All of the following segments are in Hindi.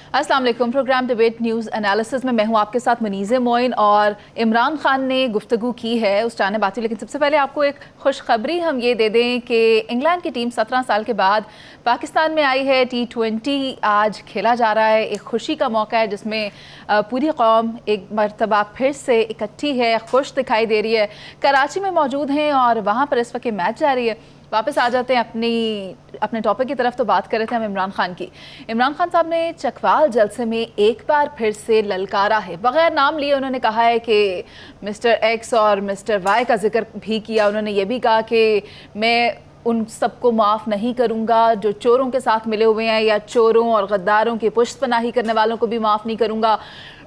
अस्सलाम वालेकुम। प्रोग्राम डिबेट न्यूज़ एनालिसिस में मैं हूं आपके साथ मनीज़े मोइन और इमरान खान ने गुफ्तगू की है उस जाने बातें। लेकिन सबसे पहले आपको एक खुशखबरी हम ये दे दें कि इंग्लैंड की टीम 17 साल के बाद पाकिस्तान में आई है। T20 आज खेला जा रहा है। एक खुशी का मौका है जिसमें पूरी कौम एक मरतबा फिर से इकट्ठी है, खुश दिखाई दे रही है। कराची में मौजूद हैं और वहाँ पर इस वक्त मैच जारी है। वापस आ जाते हैं अपने टॉपिक की तरफ। तो बात कर रहे थे हम इमरान खान की। इमरान खान साहब ने चकवाल जलसे में एक बार फिर से ललकारा है, बगैर नाम लिए उन्होंने कहा है कि मिस्टर एक्स और मिस्टर वाई का जिक्र भी किया। उन्होंने ये भी कहा कि मैं उन सबको माफ़ नहीं करूँगा जो चोरों के साथ मिले हुए हैं, या चोरों और गद्दारों की पुश्तपनाही करने वालों को भी माफ़ नहीं करूँगा।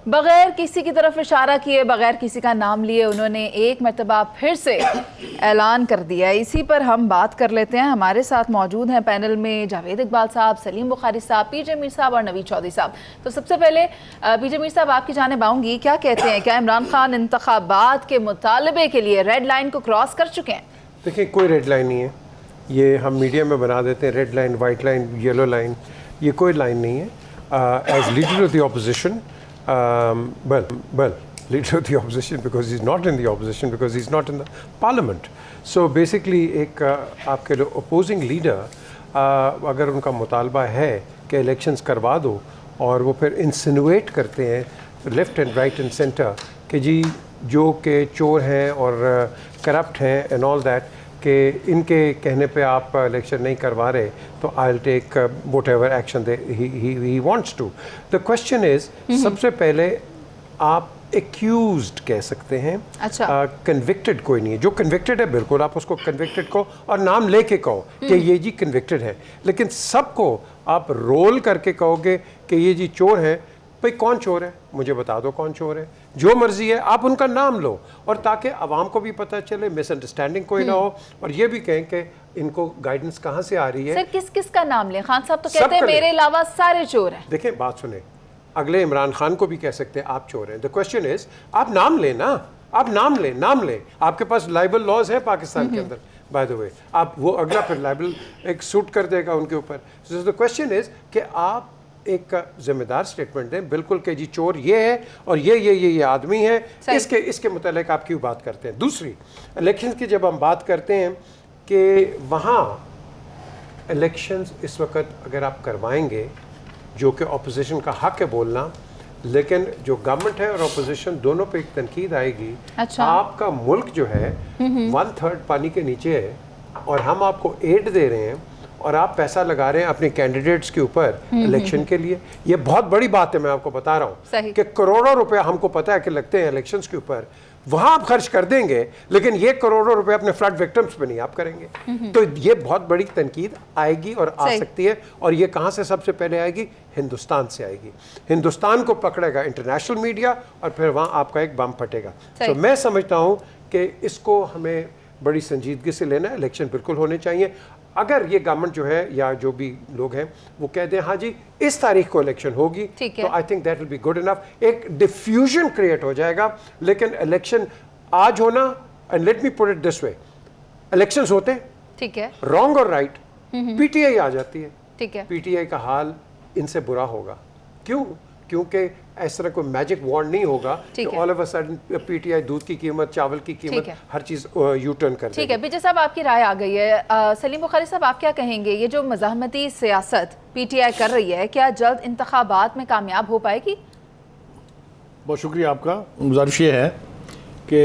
बग़ैर किसी की तरफ इशारा किए, बग़ैर किसी का नाम लिए उन्होंने एक मरतबा फिर से ऐलान कर दिया। इसी पर हम बात कर लेते हैं। हमारे साथ मौजूद हैं पैनल में जावेद इकबाल साहब, सलीम बुखारी साहब, पीजे मीर साहब और नवीद चौधरी साहब। तो सबसे पहले पीजे मीर साहब आपकी जानिब आऊँगी। क्या कहते हैं, क्या इमरान खान इंतखाबात के मुतालबे के लिए रेड लाइन को क्रॉस कर चुके हैं? देखिए, कोई रेड लाइन नहीं है। ये हम मीडिया में बना देते हैं red line, white line, yellow line. ये कोई लाइन नहीं है। As leader of the opposition, leader of the opposition, because he's not in the opposition, because he's not in the parliament. So basically एक आपके जो opposing leader अगर उनका मुतालबा है कि इलेक्शंस करवा दो, और वो फिर इंसिनुएट करते हैं left and right and centre कि जी जो के चोर हैं और करप्ट हैं एंड ऑल दैट, कि इनके कहने पे आप इलेक्शन नहीं करवा रहे, तो I will take whatever action he wants to. The question is, सबसे पहले आप एक्यूज्ड कह सकते हैं। अच्छा। कन्विक्टेड कोई नहीं है। जो कन्विक्टेड है बिल्कुल आप उसको कन्विक्टेड कहो और नाम लेके कहो कि ये जी कन्विक्टेड है। लेकिन सबको आप रोल करके कहोगे कि ये जी चोर है। भाई कौन चोर है, मुझे बता दो कौन चोर है। जो मर्जी है आप उनका नाम लो, और ताकि आवाम को भी पता चले, मिसअंडरस्टैंडिंग कोई ना हो, और ये भी कहें कि इनको गाइडेंस कहाँ से आ रही है। सर किस किस का नाम लें? खान साहब तो कहते हैं मेरे अलावा सारे चोर हैं। देखें, बात सुने, अगले इमरान खान को भी कह सकते हैं आप चोर हैं। द क्वेश्चन इज, आप नाम लें ना, आप नाम लें। आपके पास लाइबल लॉज है पाकिस्तान के अंदर, बाय द वे। आप वो अगला फिर लाइबल एक सूट कर देगा उनके ऊपर। सो द क्वेश्चन इज कि आप एक जिम्मेदार स्टेटमेंट दें बिल्कुल कि जी चोर ये है और ये आदमी है, इसके मुतालिक आप क्यों बात करते हैं। दूसरी, इलेक्शंस की जब हम बात करते हैं कि वहाँ इलेक्शंस इस वक्त अगर आप करवाएंगे, जो कि अपोजिशन का हक है बोलना, लेकिन जो गवर्नमेंट है और अपोजिशन दोनों पे एक तनकीद आएगी। अच्छा। आपका मुल्क जो है 1/3 पानी के नीचे है, और हम आपको एड दे रहे हैं और आप पैसा लगा रहे हैं अपने कैंडिडेट्स के ऊपर इलेक्शन के लिए। ये बहुत बड़ी बात है, मैं आपको बता रहा हूँ कि करोड़ों रुपए हमको पता है कि लगते हैं इलेक्शंस के ऊपर, वहाँ आप खर्च कर देंगे, लेकिन ये करोड़ों रुपए अपने फ्लड विक्टिम्स पे नहीं आप करेंगे। तो ये बहुत बड़ी तनकीद आएगी और आ सकती है। और ये कहाँ से सबसे पहले आएगी? हिंदुस्तान से आएगी। हिंदुस्तान को पकड़ेगा इंटरनेशनल मीडिया, और फिर वहाँ आपका एक बम फटेगा। तो मैं समझता हूँ कि इसको हमें बड़ी संजीदगी से लेना है। इलेक्शन बिल्कुल होने चाहिए। अगर ये गवर्नमेंट जो है या जो भी लोग हैं वो कह दें हाँ जी इस तारीख को इलेक्शन होगी, तो I think that will be good enough. एक डिफ्यूजन क्रिएट हो जाएगा। लेकिन इलेक्शन आज होना, and let me put it this way, elections होते हैं, ठीक है, रॉन्ग और राइट, पीटीआई आ जाती है, ठीक है, पीटीआई का हाल इनसे बुरा होगा। क्यों? क्योंकि इस तरह कोई मैजिक वॉन्ड नहीं होगा कि all of a sudden PTI दूध की कीमत, चावल की कीमत, हर चीज यू टर्न कर देगी। ठीक है, पीजे साहब आपकी राय आ गई है। सलीम बुखारी साहब आप क्या कहेंगे, ये जो मज़ाहमती सियासत पीटीआई कर रही है, क्या जल्द इंतखाबात में कामयाब हो पाएगी? बहुत शुक्रिया आपका। गुजारिश ये है कि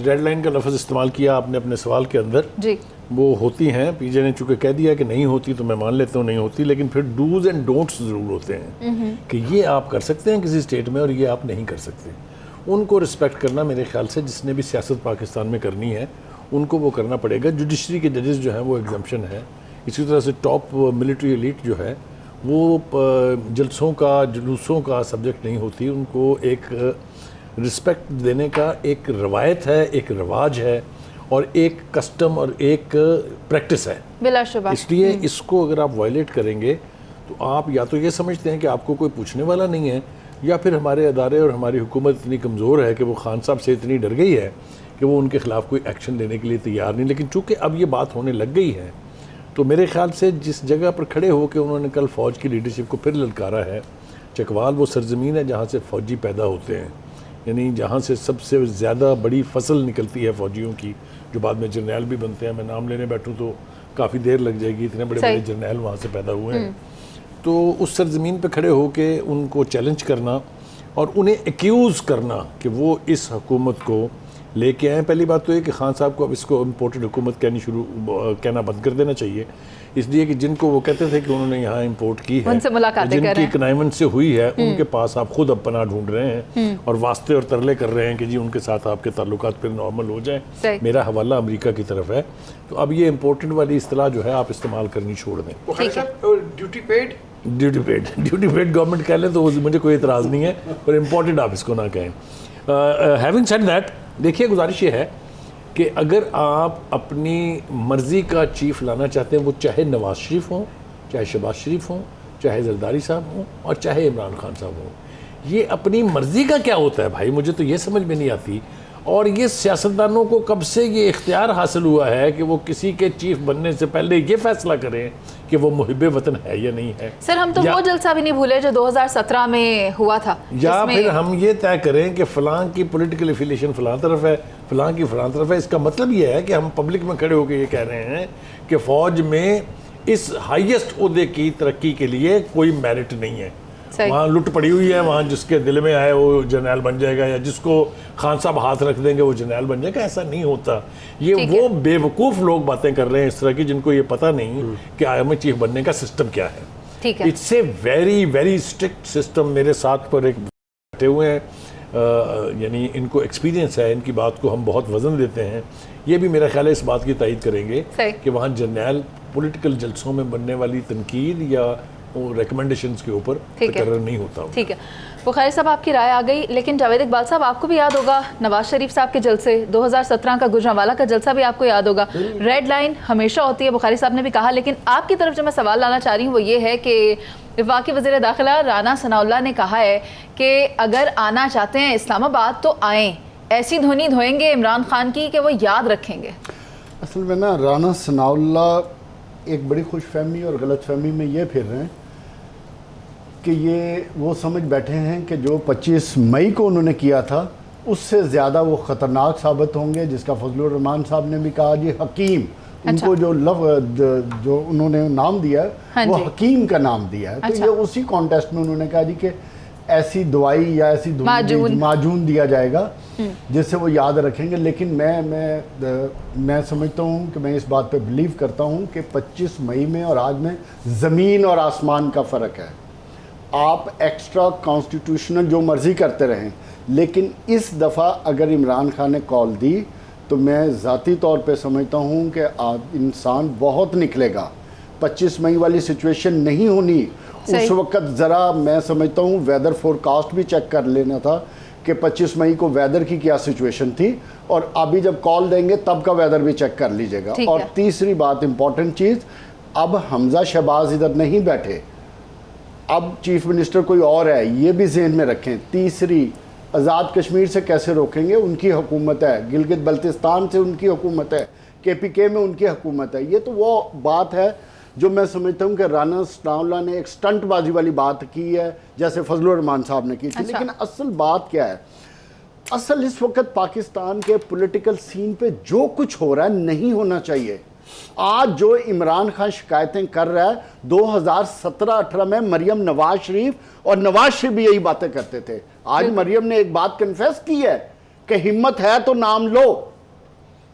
रेड लाइन का लफ्ज़ इस्तेमाल किया आपने अपने सवाल के अंदर जी, वो होती हैं। पीजे ने चूँकि कह दिया कि नहीं होती, तो मैं मान लेता हूँ नहीं होती, लेकिन फिर डूज एंड डोंट्स ज़रूर होते हैं कि ये आप कर सकते हैं किसी स्टेट में और ये आप नहीं कर सकते। उनको रिस्पेक्ट करना मेरे ख्याल से जिसने भी सियासत पाकिस्तान में करनी है उनको वो करना पड़ेगा। जुडिशरी के जजेस जो हैं वो एग्जम्पशन है। इसी तरह से टॉप मिलिट्री एलीट जो है वो जलसों का, जुलूसों का सब्जेक्ट नहीं होती। उनको एक रिस्पेक्ट देने का एक रवायत है, एक रिवाज है, और एक कस्टम और एक प्रैक्टिस है, बिलाशुबा। इसलिए इसको अगर आप वायलेट करेंगे तो आप या तो ये समझते हैं कि आपको कोई पूछने वाला नहीं है, या फिर हमारे अदारे और हमारी हुकूमत इतनी कमज़ोर है कि वो खान साहब से इतनी डर गई है कि वो उनके ख़िलाफ़ कोई एक्शन लेने के लिए तैयार नहीं। लेकिन चूँकि अब ये बात होने लग गई है, तो मेरे ख्याल से जिस जगह पर खड़े होकर उन्होंने कल फ़ौज की लीडरशिप को फिर ललकारा है, चकवाल वो सरजमीन है जहाँ से फ़ौजी पैदा होते हैं, यानी जहाँ से सबसे ज़्यादा बड़ी फसल निकलती है फ़ौजियों की, जो बाद में जर्नैल भी बनते हैं। मैं नाम लेने बैठूँ तो काफ़ी देर लग जाएगी, इतने बड़े बड़े जर्नैल वहाँ से पैदा हुए हैं। तो उस सरजमीन पे खड़े होके उनको चैलेंज करना और उन्हें एक्यूज़ करना कि वो इस हुकूमत को लेके आए। पहली बात तो ये कि खान साहब को अब इसको इम्पोर्टेड हुकूमत कहना बंद कर देना चाहिए, इसलिए कि जिनको वो कहते थे कि उन्होंने यहाँ इंपोर्ट की है, उनसे मुलाकातें जिनकी कनाइमेंट से हुई है, उनके पास आप खुद अब पनाह ढूंढ रहे हैं और वास्ते और तरले कर रहे हैं कि जी उनके साथ आपके ताल्लुकात फिर नॉर्मल हो जाए। मेरा हवाला अमेरिका की तरफ है। तो अब ये इम्पोर्टेंट वाली इस्तेलाह जो है आप इस्तेमाल करनी छोड़ दें। ड्यूटी पेड गवर्नमेंट कह लें तो मुझे कोई इतराज़ नहीं है, पर इम्पोर्टेंट आप इसको ना कहें। हैविंग सेड दैट, देखिए गुजारिश ये है कि अगर आप अपनी मर्ज़ी का चीफ लाना चाहते हैं, वो चाहे नवाज शरीफ हों, चाहे शहबाज शरीफ हों, चाहे जरदारी साहब हों और चाहे इमरान खान साहब हों, ये अपनी मर्ज़ी का क्या होता है भाई, मुझे तो ये समझ में नहीं आती। और ये सियासतदानों को कब से ये इख्तियार हासिल हुआ है कि वो किसी के चीफ बनने से पहले ये फैसला करें कि वो मुहिब्बे वतन है या नहीं है। सर हम तो वो जलसा भी नहीं भूले जो 2017 में हुआ था, या फिर हम ये तय करें कि फ़लाँ की पॉलिटिकल एफिलिएशन फ़लाँ तरफ है, फ़लाँ की फ़लाँ तरफ है। इसका मतलब ये है कि हम पब्लिक में खड़े होकर ये कह रहे हैं कि फ़ौज में इस हाईएस्ट ओहदे की तरक्की के लिए कोई मेरिट नहीं है, वहाँ लुट पड़ी हुई है, वहाँ जिसके दिल में आए वो जर्नैल बन जाएगा, या जिसको खान साहब हाथ रख देंगे वो जर्नैल बन जाएगा। ऐसा नहीं होता। ये वो बेवकूफ़ लोग बातें कर रहे हैं इस तरह की, जिनको ये पता नहीं कि आर्मी चीफ बनने का सिस्टम क्या है। It's a very very strict system. मेरे साथ पर एक बैठे हुए हैं, यानी इनको एक्सपीरियंस है, इनकी बात को हम बहुत वजन देते हैं। ये भी मेरा ख्याल है इस बात की तायद करेंगे कि वहाँ जर्नैल पॉलिटिकल जलसों में बनने वाली तनकीद या रिकमेंडेशंस के ऊपर तकर्रर नहीं होता। ठीक है, बुखारी साहब आपकी राय आ गई, लेकिन जावेद इकबाल साहब आपको भी याद होगा नवाज शरीफ साहब के जलसे, 2017 का गुजरांवाला का जलसा भी आपको याद होगा। रेड लाइन हमेशा होती है, बुखारी साहब ने भी कहा, लेकिन आपकी तरफ जो मैं सवाल लाना चाह रही हूँ वो ये है कि वफाकी वज़ीर दाखिला राना सनाउल्लाह ने कहा है कि अगर आना चाहते हैं इस्लामाबाद तो आएँ, ऐसी धुनी धोएंगे इमरान खान की कि वो याद रखेंगे। असल में ना राना सनाउल्लाह एक बड़ी खुशफहमी और गलतफहमी में ये फिर रहे हैं कि ये वो समझ बैठे हैं कि जो 25 मई को उन्होंने किया था उससे ज़्यादा वो ख़तरनाक साबित होंगे, जिसका फजलुर रहमान साहब ने भी कहा। जी हकीम, उनको जो उन्होंने नाम दिया है वो हकीम का नाम दिया है। तो ये उसी कॉन्टेस्ट में उन्होंने कहा जी कि ऐसी दवाई या ऐसी माजून दिया जाएगा जिससे वो याद रखेंगे। लेकिन मैं समझता हूँ कि मैं इस बात पे बिलीव करता हूँ कि 25 मई में और आज में ज़मीन और आसमान का फ़र्क है। आप एक्स्ट्रा कॉन्स्टिट्यूशनल जो मर्ज़ी करते रहें, लेकिन इस दफ़ा अगर इमरान खान ने कॉल दी तो मैं ज़ाती तौर पे समझता हूँ कि इंसान बहुत निकलेगा। 25 मई वाली सिचुएशन नहीं होनी। उस वक्त ज़रा मैं समझता हूँ वेदर फोरकास्ट भी चेक कर लेना था कि 25 मई को वेदर की क्या सिचुएशन थी, और अभी जब कॉल देंगे तब का वेदर भी चेक कर लीजिएगा। और तीसरी बात, इंपॉर्टेंट चीज़, अब हमजा शहबाज इधर नहीं बैठे, अब चीफ मिनिस्टर कोई और है, ये भी जहन में रखें। तीसरी, आज़ाद कश्मीर से कैसे रोकेंगे, उनकी हुकूमत है, गिलगित बल्तिस्तान से उनकी हुकूमत है, KPK में उनकी हुकूमत है। ये तो वो बात है जो मैं समझता हूँ कि राना सनाउल्लाह ने एक स्टंटबाजी वाली बात की है, जैसे फजलुर रहमान साहब ने की थी। लेकिन असल बात क्या है, असल इस वक्त पाकिस्तान के पॉलिटिकल सीन पे जो कुछ हो रहा है नहीं होना चाहिए। आज जो इमरान खान शिकायतें कर रहा है, 2017-18 में मरियम नवाज शरीफ और नवाज शरीफ भी यही बातें करते थे। आज मरियम ने एक बात कन्फेस की है कि हिम्मत है तो नाम लो,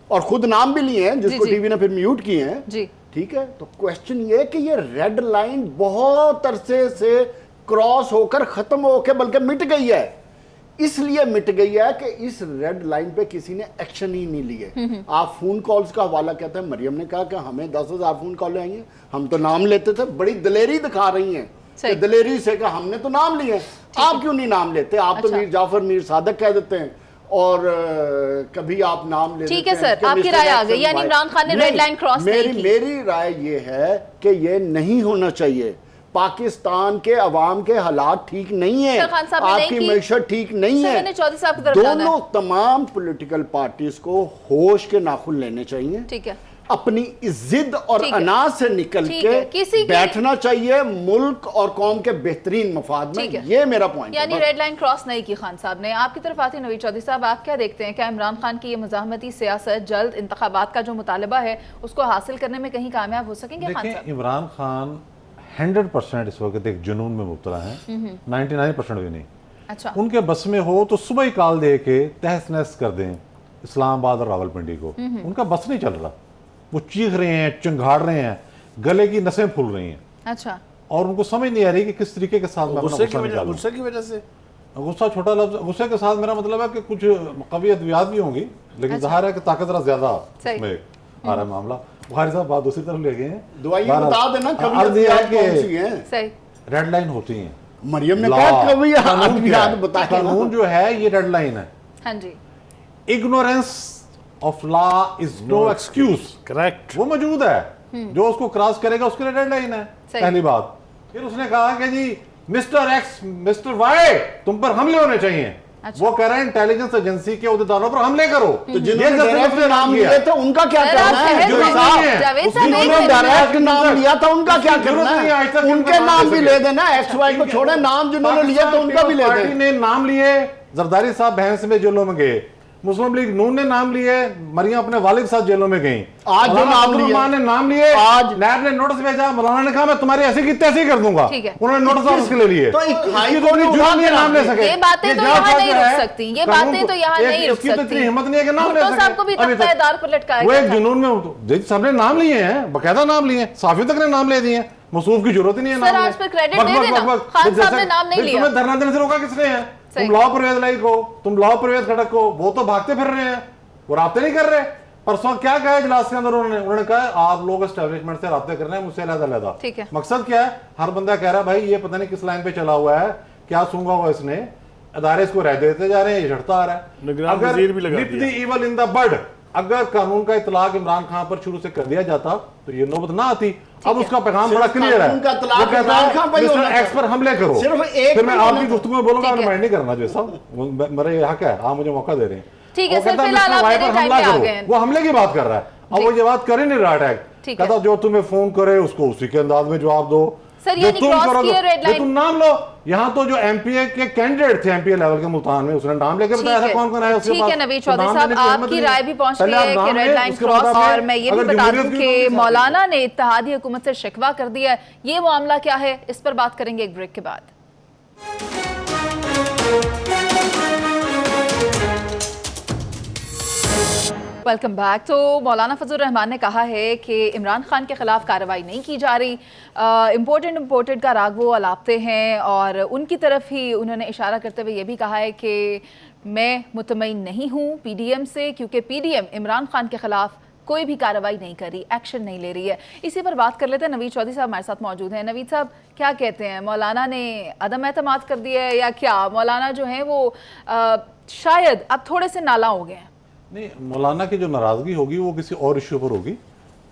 और खुद नाम भी लिए हैं, जिसको टीवी ने फिर म्यूट किए हैं। ठीक है, तो क्वेश्चन ये है कि ये रेड लाइन बहुत अरसे से क्रॉस होकर खत्म होकर बल्कि मिट गई है। इसलिए मिट गई है कि इस रेड लाइन पे किसी ने एक्शन ही नहीं लिए। आप फोन कॉल्स का हवाला कहते हैं, मरियम ने कहा कि हमें 10,000 फोन कॉल आएंगे, हम तो नाम लेते थे। बड़ी दलेरी दिखा रही हैं कि दलेरी से कहा हमने तो नाम लिए, आप क्यों नहीं नाम लेते? आप तो मीर जाफर, मीर सादक कह देते हैं, और कभी आप नाम ले। ठीक है सर, आपकी राय आ गई, यानी इमरान खान ने रेड लाइन क्रॉस नहीं की। मेरी राय ये है कि ये नहीं होना चाहिए। पाकिस्तान के अवाम के हालात ठीक नहीं है, आपकी मैशत ठीक नहीं है। दोनों तमाम पॉलिटिकल पार्टीज को होश के नाखून लेने चाहिए। ठीक है, अपनी जिद और ठीक है। अनाज से निकल ठीक है। के किसी की- बैठना चाहिए मुल्क और कौम के बेहतरीन मफाद में। ठीक है। ये मेरा पॉइंट है यानी बस। रेड लाइन क्रॉस नहीं की खान साहब ने। आपकी तरफ आती नवीद चौधरी साहब, आप क्या देखते हैं, क्या इमरान खान की ये मुजाहमती सियासत जल्द इंतखाबात का जो मुतालबा है उसको हासिल करने में कहीं कामयाब हो सकेंगे खान देखिए, साहब? इमरान खान 100% इस वक्त एक जुनून में मुब्तला है, 99% भी नहीं। अच्छा, उनके बस में हो तो सुबह ही कॉल दे के तहस नहस कर दें इस्लामाबाद और रावलपिंडी को। उनका बस नहीं चल रहा, वो चीख रहे हैं, चिंगाड़ रहे हैं, गले की नसें फूल रही हैं अच्छा, और उनको समझ नहीं आ रही कि किस तरीके के साथ मैं अपना गुस्से गुस्सा की निकालूं। वजह से गुस्सा छोटा लफ्ज, गुस्से के साथ मेरा मतलब है कि कुछ कभी अद्वियात भी होंगी, लेकिन जाहिर है कि ताकतवर ज्यादा सही। उसमें आ रहा है मामला। बुखारी साहब बात दूसरी तरफ ले गए हैं। दुआइयां बता देना कभी अर्ज ये है कौन सी कि हैं। सही, रेड लाइन होती हैं। मरियम ने लॉ, कहा कभी कानून क्या है? बताया ना। कानून जो है ये रेड लाइन है। हाँ जी, ignorance of law is no excuse. Correct. वो मौजूद है, जो उसको क्रॉस करेगा उसके लिए रेड लाइन है। सही। पहली बात। फिर उसने कहा कि जी मिस्टर एक्स मिस्टर वाई तुम पर हमले होने चाहिए। अच्छा। वो कह रहे हैं इंटेलिजेंस एजेंसी के अहदेदारों पर हमले करो। तो जिन्होंने डायरेक्ट नाम किया। लिए थे उनका क्या सर, करना आप है? कह जो रहे साहब हैं, है, जावेद उसकी साहब नहीं जिन्होंने कह रहे हैं। डायरेक्ट नाम लिया था उनका क्या उसकी करना जरूरत नहीं है, आज तक है? उनको उनके मान नाम भी सके। ले देना, एक्स वाई को छोड़े, नाम जिन्होंने लिए थे उनका भी ले पार्टी दें। ने नाम लिए, जरदारी साहब भैंस में जेलों में गए, मुस्लिम लीग नून ने नाम लिए, मरियम अपने वालिद के साथ जेलों में गई। आज जो मौलाना नाम अब्दुल लिए, रहमान ने नाम लिए, आज नैब ने नोटिस भेजा, मौलाना ने कहा मैं तुम्हारी ऐसी की तैसी कर दूंगा। ठीक है। उन्होंने नोटिस वापस के ले लिए। तो एक हाई इसकी कोर्ट तो ने इतनी उठा जुर्म के नाम ले रख सके। ये बातें तो जहाँ यहाँ तक नहीं है, रुक सकती, ये कानून बातें तो यहाँ एक- नहीं रुक इसकी तो सकती। इतनी हिम्मत नहीं है कि नाम ले भुट्टो सके। साहब को भी अभी तक। तख्तादार पर लटकाया वो गया एक था। जुनून में सबने नाम लिए हैं, बकायदा नाम लिए हैं, साफी तक ने नाम ले दिए हैं, मसूफ की जरूरत ही नहीं है सर, नाम आज ले। पर क्रेडिट बक- दे बक- देना। बक- बक- खान जैसे- साहब ने नाम नहीं फिर लिया। तुम्हें धरना देने से रोका किसने है? सही। तुम लाओ परवेज लाई को, तुम लाओ परवेज खड़क को, वो तो भागते फिर रहे हैं, वो राब्ते नहीं कर रहे। परसों क्या कहा इजलास के अंदर उन्होंने कहा आप लोग एस्टेब्लिशमेंट से राब्ते कर रहे हैं, मुझसे अलग-अलग। ठीक है। मकसद क्या है? हर बंदा कह रहा है भाई ये पता नहीं किस लाइन पे चला हुआ है, क्या सूंघा हुआ इसने, अदारे इसको रह देते जा रहे हैं, ये झड़ता आ रहा है। निगरान वजीर भी लगा दिया। इवल इन द बड, अगर कानून का इतलाक इमरान खान पर शुरू से कर दिया जाता तो ये नौबत ना आती। अब उसका पैगाम बड़ा क्लियर है, कानून का इतलाक वो कहता इमरान खान पर ही है होना मिस्टर एक्स पर हमले करो। सिर्फ एक फिर मैं पर आपकी होना गुफ्तगू में बोलूंगा, ठीक है। माइंड नहीं करना जो साहब, मेरा ये हक है, आप मुझे मौका दे रहे हैं। ठीक है वो सर, कहता है, फिलहाल मिस्टर आप वाई मेरे पर टाइम हमला पे आ करो। गए हैं। वो हमले की बात कर रहा है। अब वो ये बात करे नहीं रहा अटैक, ठीक है। कहता जो तुम्हें फोन करे उसको उसी के अंदाज में जवाब दो। सर, जो यानी तुम क्रॉस करोगे, किया रेड जो लाइन। तुम नाम लो। यहाँ तो जो एमपीए के कैंडिडेट थे एमपीए लेवल के मुल्तान में, उसने नाम लेके बताया था कौन कौन है उसके ठीक पास। है नवीद तो चौधरी नाम साहब, लेने की हिम्मत आपकी नहीं। राय भी पहुंच पहले गई है आप कि नाम रेड लें, लाइन उसके बाद क्रॉस। आप और मैं ये भी अगर बता जमहूरियत दूं की कि तो मौलाना ने इत्तेहादी हुकूमत से शिकवा कर दिया है। ये मामला क्या है, इस पर बात करेंगे एक ब्रेक के बाद। Welcome back. तो मौलाना फजल रहमान ने कहा है कि इमरान खान के खिलाफ कार्रवाई नहीं की जा रही, इम्पोर्टेड का राग वो अलापते हैं, और उनकी तरफ ही उन्होंने इशारा करते हुए ये भी कहा है कि मैं मुतमईन नहीं हूँ पीडीएम से, क्योंकि पीडीएम इमरान खान के खिलाफ कोई भी कार्रवाई नहीं कर रही, एक्शन नहीं ले रही है। इसी पर बात कर लेते हैं। नवीद चौधरी साहब हमारे साथ मौजूद हैं। नवीद साहब, क्या कहते हैं, मौलाना ने अदम एतमाद कर दिया है या क्या? मौलाना जो हैं वो शायद अब थोड़े से नाला हो गए हैं। नहीं, मौलाना की जो नाराजगी होगी वो किसी और इश्यू पर होगी,